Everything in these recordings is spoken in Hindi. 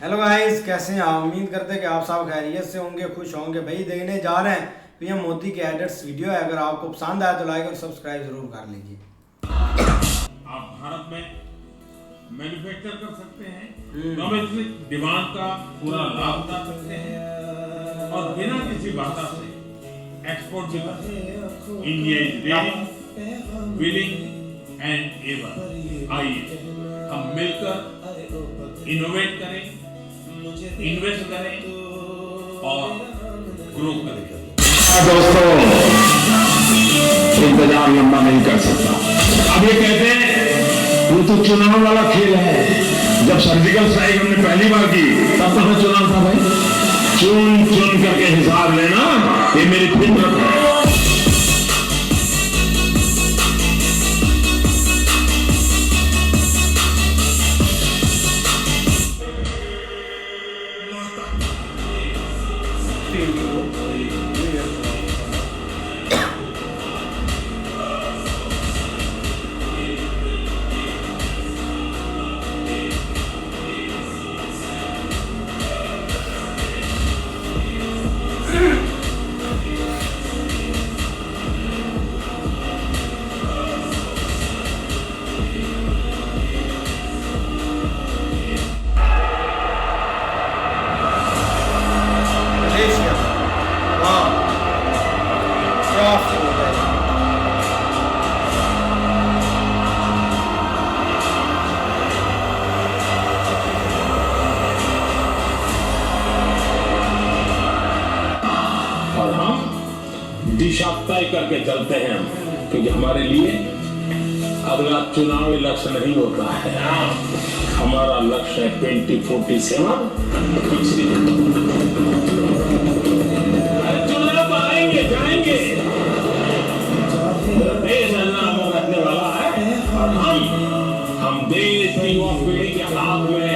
हेलो गाइस, कैसे हैं आप? उम्मीद करते हैं कि आप सब खैरियत से होंगे, खुश होंगे। भाई देखने जा रहे हैं पीएम मोदी की एडिट्स वीडियो है। अगर आपको पसंद आया तो लाइक और सब्सक्राइब जरूर कर लीजिए। आप भारत में मैन्युफैक्चर कर सकते हैं, डोमेस्टिक डिमांड का पूरा लाभ उठा सकते हैं और बिना किसी बाधा से एक्सपोर्ट भी कर सकते हैं। India is ready, willing and able. आइए हम मिलकर इनोवेट करें, इन्वेस्ट करें और ग्रो करें। दोस्तों, इंतजार लंबा नहीं कर सकता। अब ये कहते हैं वो तो चुनाव वाला खेल है। जब सर्जिकल स्ट्राइक हमने पहली बार की तब तो हमें चुनाव था भाई। चुन चुन करके हिसाब लेना ये मेरी फितरत है। मलेशिया, वाह क्या फूल है। और हम दिशा तय करके चलते हैं, क्योंकि हमारे लिए अगला चुनावी लक्ष्य नहीं होता है। हमारा लक्ष्य है 2047। चुनाव आएंगे जाएंगे, देश नाम रखने वाला है और हम देश की युवा पीढ़ी के हाथ में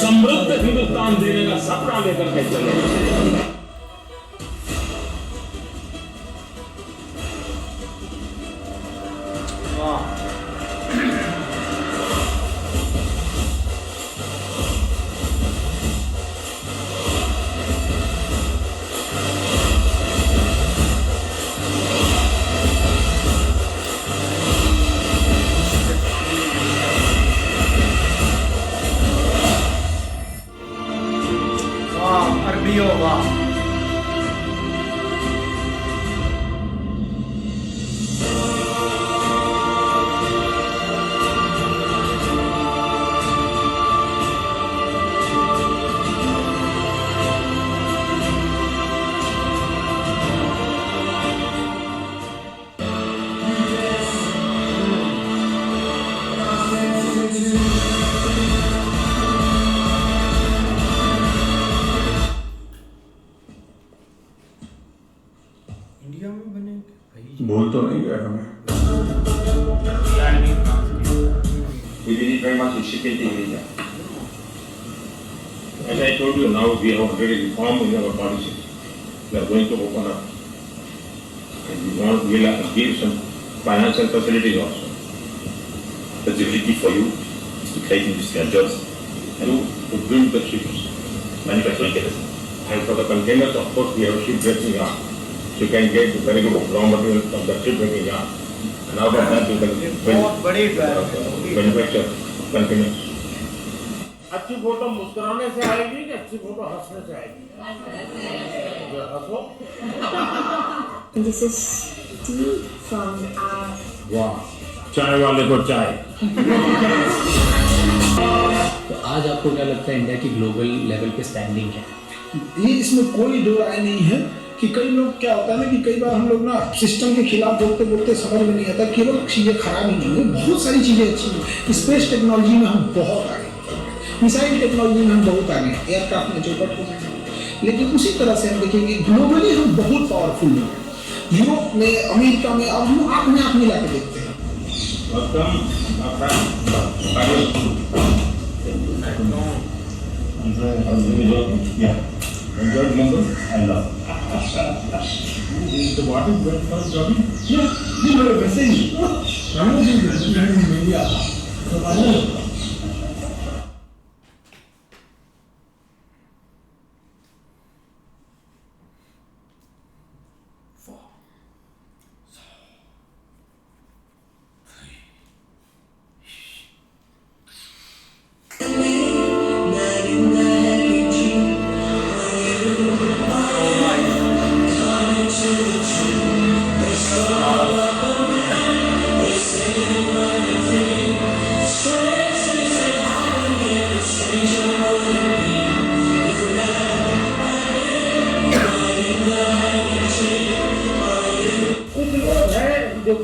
समृद्ध हिंदुस्तान देने का सपना लेकर के चलेंगे। वाह वाह अरबियो वाह। इंडिया में बने भाई। बोल तो नहीं गए हमें। We did very much in India. As I told you, now we have already reformed in our policy. We are going to open up. And we will give some financial facilities also. Facility for you is to create industrial jobs To build the ships. manufacturing capacity. And for the containers, of course, we have shipbreaking yard. So you can get very good raw material from the shipbreaking yard. And out of that, you can बहुत बड़ी ड्राइव manufacture containers. अच्छी फोटो मुस्कुराने से आएगी कि अच्छी फोटो हंसने से आएगी? हंसो। This is tea from our वाह, चाय वाले को चाय। तो आज आपको क्या लगता है इंडिया की ग्लोबल लेवल पे स्टैंडिंग है? ये इसमें कोई दो राय नहीं है कि कई लोग क्या होता है ना कि कई बार हम लोग ना सिस्टम के खिलाफ बोलते बोलते समझ में नहीं आता। केवल चीज़ें खराब ही नहीं है, बहुत सारी चीज़ें अच्छी हैं। स्पेस टेक्नोलॉजी में हम बहुत आगे, मिसाइल टेक्नोलॉजी में हम बहुत आगे हैं, एयरक्राफ्ट में चौपट हो गए। लेकिन उसी तरह से हम देखेंगे ग्लोबली हम बहुत पावरफुल हैं। यूरोप में, अमेरिका में, अब हम आँख में आँख मिला के देखते हैं। Enjoyed London? I love. The what is that for jogging? Yeah, you know the message. I know this is in India. So I know.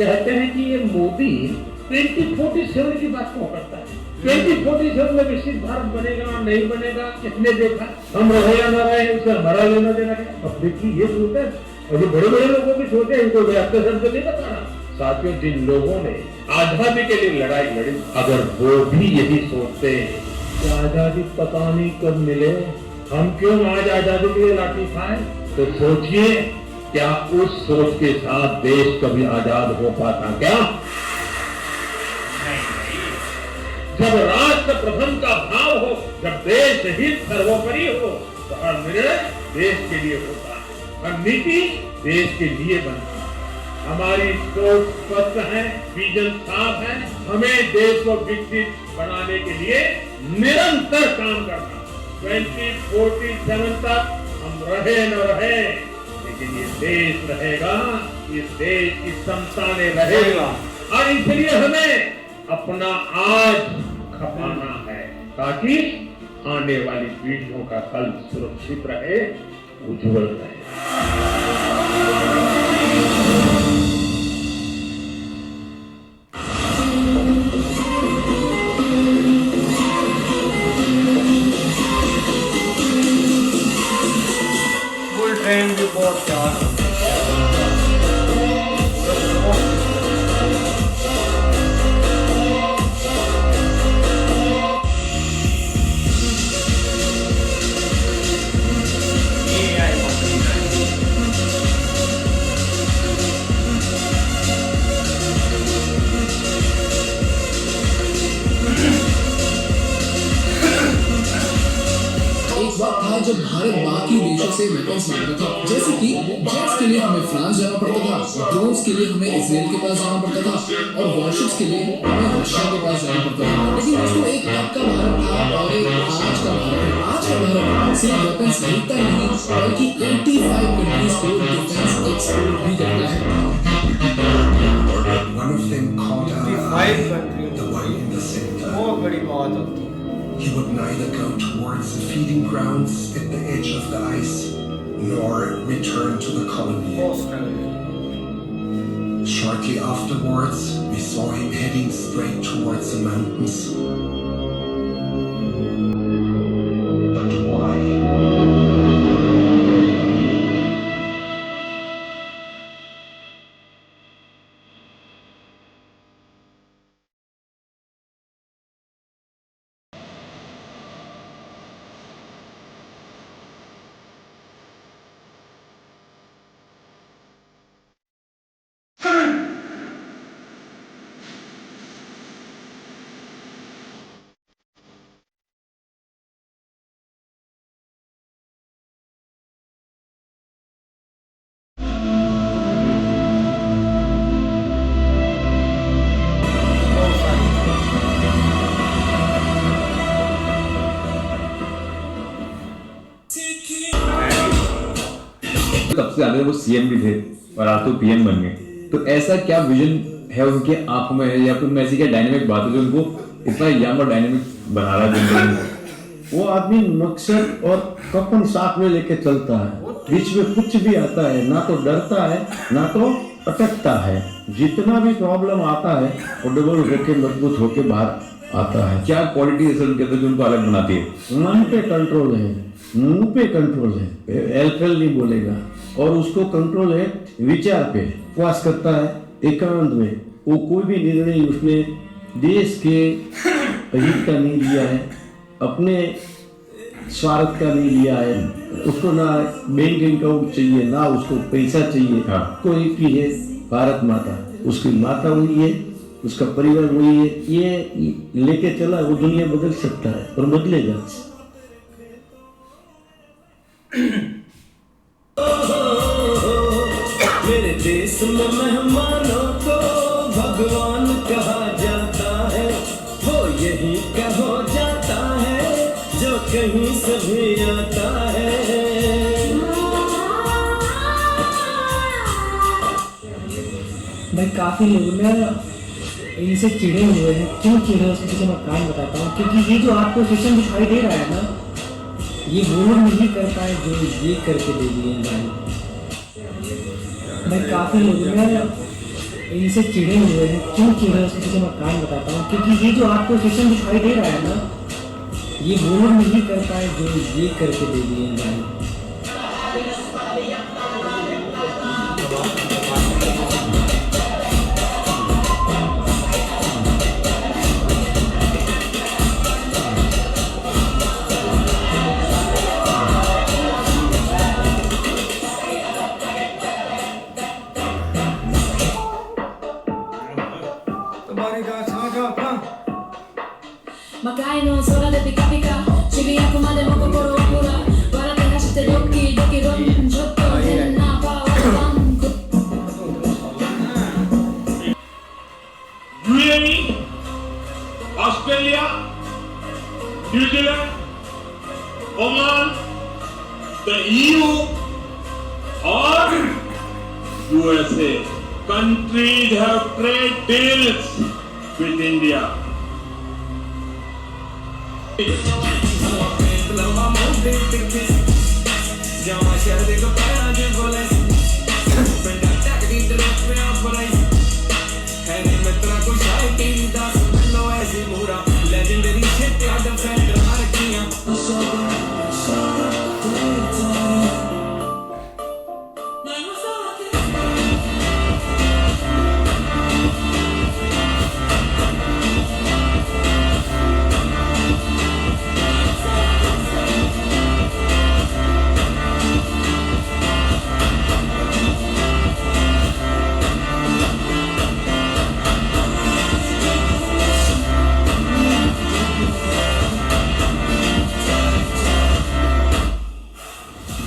कहते हैं कि ये मोदी 2047 की बात क्यों करता है? 2047 में विकसित भारत बनेगा नहीं बनेगा, किसने देखा? हम रहे या ना रहे, उससे हमारा लेना देना क्या? पब्लिक की ये सोच है, और जो बड़े बड़े लोगों की सोच है, इनको व्याप्त शब्द नहीं बता रहा। साथियों, जिन लोगों ने आजादी के लिए लड़ाई लड़ी, अगर वो भी यही सोचते कि आजादी पता नहीं कब मिले, हम क्यों आज आजादी के लिए लाठी खाएं, तो सोचिए क्या उस सोच के साथ देश कभी आजाद हो पाता क्या? जब राष्ट्र प्रथम का भाव हो, जब देश हित सर्वोपरि हो, तो हर निर्णय देश के लिए होता है, हर नीति देश के लिए बनती है। हमारी सोच स्पष्ट है, विजन साफ है, हमें देश को विकसित बनाने के लिए निरंतर काम करना। 2047 तक हम रहे न रहे, लेकिन ये देश रहेगा, इस देश की क्षमता ने रहेगा, और इसलिए हमें अपना आज खपाना है, ताकि आने वाली पीढ़ियों का कल सुरक्षित रहे, उज्जवल रहे। फुल ट्रेन भी बहुत प्यार एक वक्त था जब भारत बाकी देशों से वेपन्स मांगता था, जैसे कि जेट्स के लिए हमें फ्रांस जाना पड़ता था, ड्रोन्स के लिए हमें इजराइल के पास जाना पड़ता था, और वॉरशिप्स के लिए हमें रशिया के पास जाना पड़ता था। लेकिन दोस्तों, एक तब का भारत था और एक आज का भारत है। आज का भारत सिर्फ वेपन्स खरीदता नहीं, बल्कि 85 कंट्रीज को डिफेंस एक्सपोर्ट भी करता है। One of them called 55 country, the one in the center. बहुत बड़ी बात होती है। He would neither go towards the feeding grounds at the edge of the ice, nor return to the colony. बहुत स्ट्रगल है। Shortly afterwards, we saw him heading straight towards the mountains. But why? सबसे ज्यादा वो सीएम भी थे और आज तो पीएम बन गए। तो ऐसा क्या विजन है उनके आंखों में, या फिर ऐसी क्या डायनेमिक बात है जो उनको इतना यंग और डायनेमिक बना रहा है जिंदगी में? वो आदमी मकसद और कपन साथ में लेके चलता है, बीच में कुछ भी आता है ना तो डरता है ना तो अटकता है। जितना भी प्रॉब्लम आता है वो डबल होके मजबूत होके बाहर आता है। क्या क्वालिटी है उनके अंदर जो उनको अलग बनाती है? मन पे कंट्रोल है, मुंह पे कंट्रोल है, एलफेल नहीं बोलेगा, और उसको कंट्रोल है विचार पे। उपवास करता है एकांत में, वो कोई भी निर्णय उसने देश के हित का नहीं लिया है, अपने स्वार्थ का नहीं लिया है। उसको ना बैंक अकाउंट चाहिए, ना उसको पैसा चाहिए। कोई की है भारत माता, उसकी माता वही है, उसका परिवार वही है। ये लेके चला, वो दुनिया बदल सकता है और बदलेगा। मेरे देश में मेहमानों को भगवान कहा जाता है, वो यही का हो जाता है जो कहीं से भी आता है। भाई काफी लोग ना इनसे चिड़े हुए हैं। क्यों चिड़े, उसके पीछे मैं कारण बताता हूँ। क्योंकि ये जो आपको सिस्टम दिखाई दे रहा है ना, ये वो लोग नहीं कर पाए जो ये करके दे दिए भाई। काफी लोग ना इनसे चिड़े हुए हैं, क्यों चिड़े उसके पीछे मैं कारण बताता हूँ। क्योंकि ये जो आपको सिस्टम दिखाई दे रहा है ना, ये वो लोग नहीं कर पाए जो ये करके दे दिए हैं भाई। Magari non sono le pica pica, ci via come le moco poro pura, guarda che lasciate gli occhi ron giotto nella banco. UAE, Australia, New Zealand, Oman, the EU or USA countries have trade deals with India.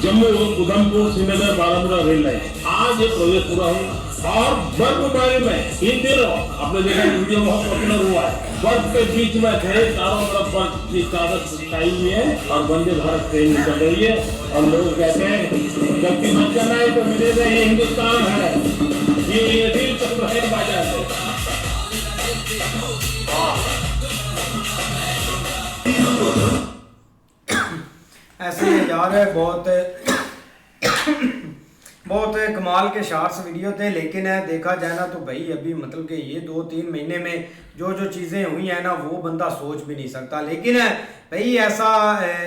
Jammu Udhampur Srinagar Baramulla rail line आज ये प्रोजेक्ट पूरा है और बर्फबारी में इन दिनों आपने देखा वीडियो बहुत पॉपुलर हुआ है। बर्फ के बीच में थे, चारों तरफ बर्फ की चादर छाई हुई है और वंदे भारत ट्रेन निकल रही है और लोग कहते हैं जबकि मत करना है तो मिलेगा, ये हिंदुस्तान है, ये दिल चल रहे बाजार से। ऐसे यार बहुत कमाल के शॉर्ट्स वीडियो थे, लेकिन देखा जाए ना तो भाई अभी मतलब कि ये 2-3 महीने में जो चीज़ें हुई हैं ना वो बंदा सोच भी नहीं सकता। लेकिन भाई ऐसा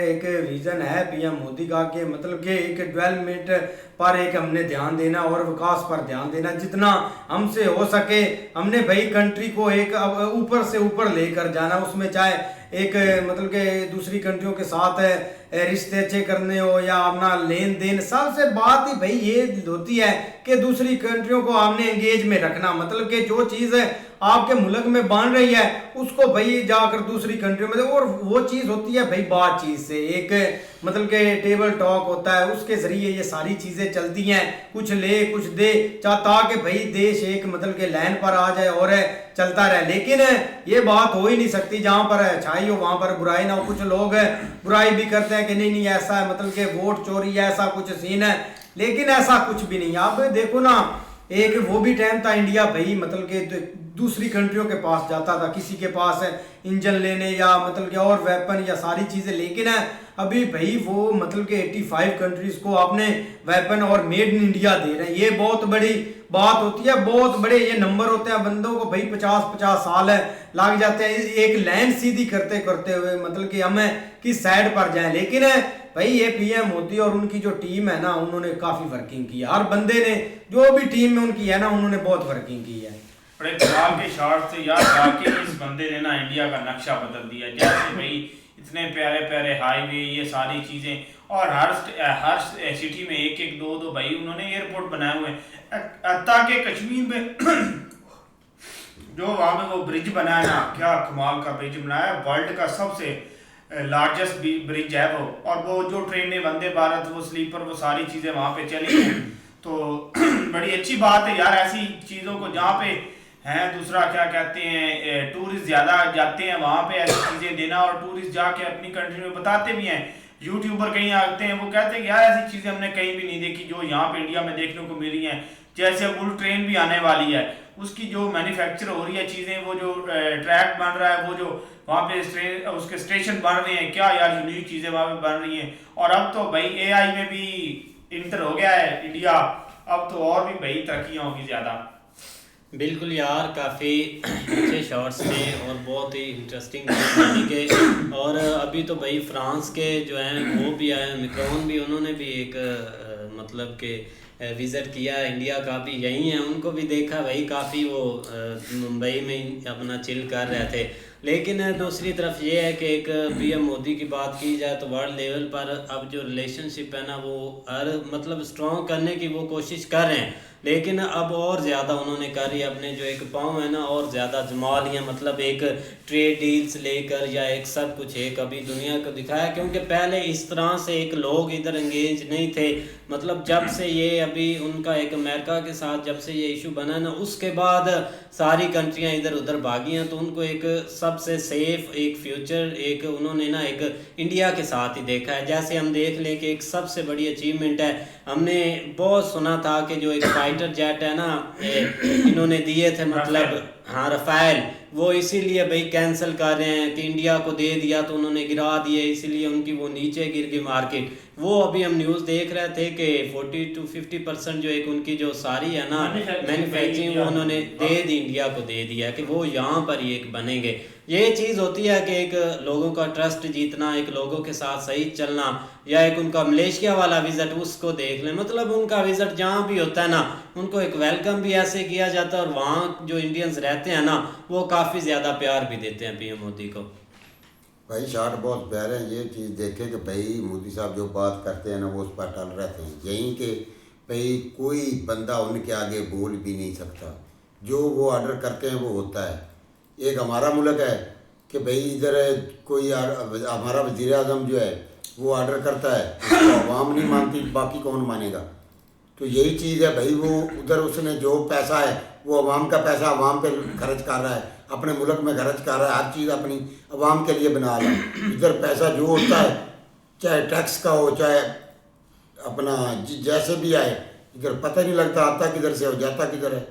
एक विज़न है पीएम मोदी का कि मतलब कि एक डेवलपमेंट पर एक हमने ध्यान देना और विकास पर ध्यान देना, जितना हमसे हो सके हमने भाई कंट्री को एक ऊपर से ऊपर लेकर जाना। उसमें चाहे एक मतलब कि दूसरी कंट्रियों के साथ रिश्ते अच्छे करने हो या अपना लेन देन, सबसे बात ही भाई ये होती है कि दूसरी कंट्रियों को आपने एंगेज में रखना। मतलब कि जो चीज़ आपके मुल्क में बन रही है उसको भाई जाकर दूसरी कंट्रियों में, और वो चीज़ होती है भाई बातचीत से, एक मतलब कि टेबल टॉक होता है, उसके जरिए ये सारी चीज़ें चलती हैं, कुछ ले कुछ दे, ताकि भाई देश एक मतलब के लाइन पर आ जाए और चलता रहे। लेकिन ये बात हो ही नहीं सकती जहाँ पर अच्छाई हो वहाँ पर बुराई ना हो। कुछ लोग बुराई भी करते हैं कि नहीं ऐसा है, मतलब कि वोट चोरी है, ऐसा कुछ सीन है, लेकिन ऐसा कुछ भी नहीं। आप देखो ना, एक वो भी टाइम था इंडिया भाई मतलब कि दूसरी कंट्रियों के पास जाता था, किसी के पास इंजन लेने या मतलब कि और वेपन या सारी चीज़ें, लेकिन अभी भाई वो मतलब कि 85 कंट्रीज को आपने वेपन और मेड इन इंडिया दे रहे हैं। ये बहुत बड़ी बात होती है, बहुत बड़े ये नंबर होते हैं। बंदों को भाई 50-50 साल लग जाते हैं एक लाइन सीधी करते करते हुए, मतलब कि हम किस साइड पर जाएं। लेकिन भाई ये पीएम मोदी और उनकी जो टीम है ना, उन्होंने काफ़ी वर्किंग की है। हर बंदे ने जो भी टीम में उनकी है ना, उन्होंने बहुत वर्किंग की है। बड़े कमाल के शॉट से यार, वाकई इस बंदे ने ना इंडिया का नक्शा बदल दिया। जैसे भाई इतने प्यारे प्यारे हाईवे, ये सारी चीज़ें, और हर सिटी में एक एक दो भाई उन्होंने एयरपोर्ट बनाए हुए हैं। ताकि कश्मीर में जो वहाँ पे वो ब्रिज बनाया ना, क्या कमाल का ब्रिज बनाया, वर्ल्ड का सबसे लार्जेस्ट ब्रिज है वो। और वो जो ट्रेनें वंदे भारत, वो स्लीपर, वो सारी चीज़ें वहाँ पे चली हैं। तो बड़ी अच्छी बात है यार, ऐसी चीज़ों को जहाँ पे हैं। दूसरा क्या कहते हैं, टूरिस्ट ज़्यादा जाते हैं वहाँ पे ऐसी चीज़ें देना, और टूरिस्ट जाके अपनी कंट्री में बताते भी हैं। यूट्यूबर कहीं आते हैं, वो कहते हैं कि यार ऐसी चीज़ें हमने कहीं भी नहीं देखी जो यहाँ पे इंडिया में देखने को मिली हैं। जैसे बुल ट्रेन भी आने वाली है, उसकी जो मैन्युफैक्चर हो रही है चीज़ें, वो जो ट्रैक बन रहा है, वो जो वहाँ पे उसके स्टेशन बन रहे हैं, क्या यार यूनिक चीज़ें वहाँ पे बन रही हैं। और अब तो भाई AI में भी इंटर हो गया है इंडिया, अब तो और भी भाई तरक्कियाँ होगी ज़्यादा। बिल्कुल यार, काफ़ी अच्छे शॉट्स थे और बहुत ही इंटरेस्टिंग थे के। और अभी तो भाई फ्रांस के जो हैं वो भी आए, मैक्रोन भी, उन्होंने भी एक मतलब के विज़िट किया इंडिया का भी, यही है, उनको भी देखा भाई, काफ़ी वो मुंबई में अपना चिल कर रहे थे। लेकिन दूसरी तरफ ये है कि एक पीएम मोदी की बात की जाए तो वर्ल्ड लेवल पर अब जो रिलेशनशिप है ना वो हर मतलब स्ट्रॉन्ग करने की वो कोशिश कर रहे हैं, लेकिन अब और ज़्यादा उन्होंने करी, अपने जो एक पाँव है ना और ज़्यादा जमा लिया, मतलब एक ट्रेड डील्स लेकर या एक सब कुछ एक अभी दुनिया को दिखाया। क्योंकि पहले इस तरह से एक लोग इधर एंगेज नहीं थे, मतलब जब से ये अभी उनका एक अमेरिका के साथ जब से ये इशू बना ना उसके बाद सारी कंट्रियां इधर उधर भागी हैं, तो उनको एक सबसे सेफ एक फ्यूचर एक उन्होंने ना एक इंडिया के साथ ही देखा है। जैसे हम देख लें कि एक सबसे बड़ी अचीवमेंट है, हमने बहुत सुना था कि जो एक फाइटर जेट है ना इन्होंने दिए थे, मतलब हाँ रफ़ाइल, वो इसीलिए भाई कैंसिल कर रहे हैं कि इंडिया को दे दिया तो उन्होंने गिरा दिए, इसीलिए उनकी वो नीचे गिर गई मार्केट। वो अभी हम न्यूज़ देख रहे थे कि 40 to 50% जो एक उनकी जो सारी है ना मैन्युफैक्चरिंग वो उन्होंने दे दी, इंडिया को दे दिया कि वो यहाँ पर ही एक बनेंगे। ये चीज़ होती है कि एक लोगों का ट्रस्ट जीतना, एक लोगों के साथ सही चलना, या एक उनका मलेशिया वाला विज़िट उसको देख लें, मतलब उनका विज़िट जहाँ भी होता है ना उनको एक वेलकम भी ऐसे किया जाता है और वहाँ जो इंडियंस रहते हैं ना वो काफ़ी ज़्यादा प्यार भी देते हैं पीएम मोदी को। भाई शॉट बहुत प्यारे हैं, ये चीज़ देखें कि भाई मोदी साहब जो बात करते हैं ना वो उस पर टल रहते हैं, यहीं कि भाई कोई बंदा उनके आगे बोल भी नहीं सकता, जो वो ऑर्डर करते हैं वो होता है। एक हमारा मुल्क है कि भाई इधर कोई हमारा वज़ीर आज़म जो है वो ऑर्डर करता है, उसको आवाम नहीं मानती, बाकी कौन मानेगा। तो यही चीज़ है भाई, वो उधर उसने जो पैसा है वो अवाम का पैसा अवाम पे खर्च कर रहा है, अपने मुल्क में खर्च कर रहा है, हर चीज़ अपनी अवाम के लिए बना रहा है। इधर पैसा जो होता है चाहे टैक्स का हो चाहे अपना जैसे भी आए, इधर पता नहीं लगता आता किधर से हो जाता किधर है।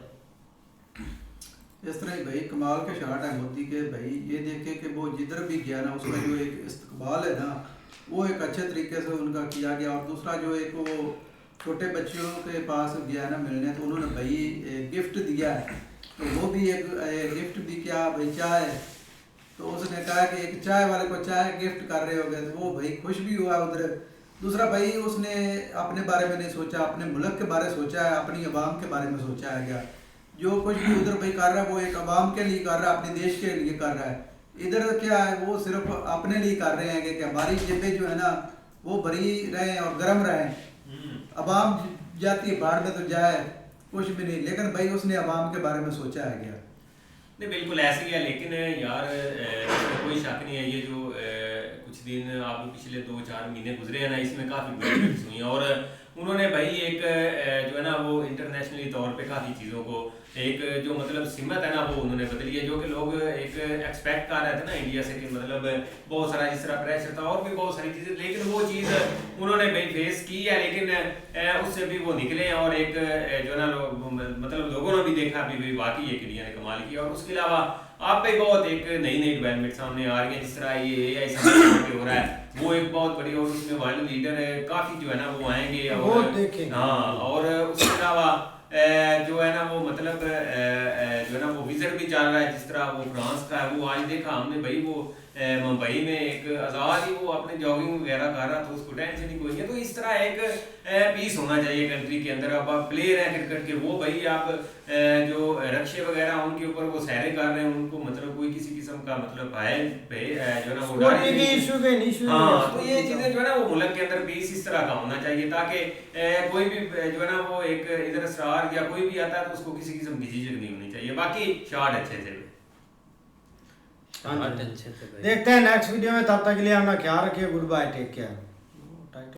इस तरह ही भाई कमाल के शॉट है मोदी के भाई, ये देखे कि वो जिधर भी गया ना उसका जो एक इस्तकबाल है ना वो एक अच्छे तरीके से उनका किया गया। और दूसरा जो एक वो छोटे बच्चों के पास गया ना मिलने, तो उन्होंने भाई गिफ्ट दिया है, तो वो भी एक गिफ्ट भी क्या भाई चाय, तो उसने कहा कि एक चाय वाले को चाय गिफ्ट कर रहे हो गए, तो वो भाई खुश भी हुआ उधर। दूसरा भाई उसने अपने बारे में नहीं सोचा, अपने मुल्क के बारे में सोचा है, अपनी अवाम के बारे में सोचा है गया। जो कुछ भी उधर भाई कर रहा है वो एक अवाम के लिए कर रहा है, अपने देश के लिए कर रहा है। इधर क्या है वो सिर्फ अपने लिए कर रहे हैं कि हमारी जेबें जो है ना वो भरी रहें और गर्म रहें। अवाम जाती है बाढ़ में तो जाए कुछ भी नहीं, लेकिन भाई उसने अवाम के बारे में सोचा है क्या। नहीं बिल्कुल ऐसे ही है, लेकिन यार कोई शक नहीं है, ये जो कुछ दिन आप पिछले 2-4 महीने गुजरे हैं ना इसमें काफ़ी डेवलपमेंट्स हुई हैं। और उन्होंने भाई एक जो है ना वो इंटरनेशनली तौर पे काफ़ी चीज़ों को एक जो मतलब सिमत है ना वो उन्होंने बदली है, जो कि लोग एक एक्सपेक्ट कर रहे थे ना इंडिया से कि मतलब बहुत सारा जिस तरह प्रेशर था और भी बहुत सारी चीज़ें, लेकिन वो चीज़ उन्होंने भाई फेस की है, लेकिन उससे भी वो निकले हैं। और एक जो है ना मतलब लोगों ने भी देखा अभी वाकई एक इंडिया ने कमाल किया। और उसके अलावा आप पे बहुत एक नई डेवलपमेंट सामने आ रही है, जिस तरह ये AI समझ हो रहा है वो एक बहुत बड़ी, और उसमें वर्ल्ड लीडर काफ़ी जो है ना वो आएंगे और हाँ, और उसके अलावा जो है ना वो मतलब जो है ना वो विजिट भी चल रहा है, जिस तरह वो फ्रांस का है। वो आज देखा हमने भाई वो मुंबई में एक आज़ाद ही वो अपने जॉगिंग वगैरह कर रहा था, उसको टेंशन ही कोई नहीं है। तो इस तरह एक पीस होना चाहिए कंट्री के अंदर। अब आप प्लेयर हैं क्रिकेट के, वो भाई आप जो रक्षे वगैरह उनके ऊपर वो सैरे कर रहे हैं, उनको मतलब कोई किसी किस्म का मतलब है जो है ना वो हाँ, तो ये चीज़ें जो है ना वो मुल्क के अंदर पीस इस तरह का होना चाहिए ताकि कोई भी जो है ना वो एक इधर स्टार या कोई भी आता है तो उसको किसी किस्म की झिझक नहीं होनी चाहिए। बाकी शॉट अच्छे थे। देखते हैं नेक्स्ट वीडियो में, तब तक के लिए अपना ख्याल रखिए। Goodbye, take care.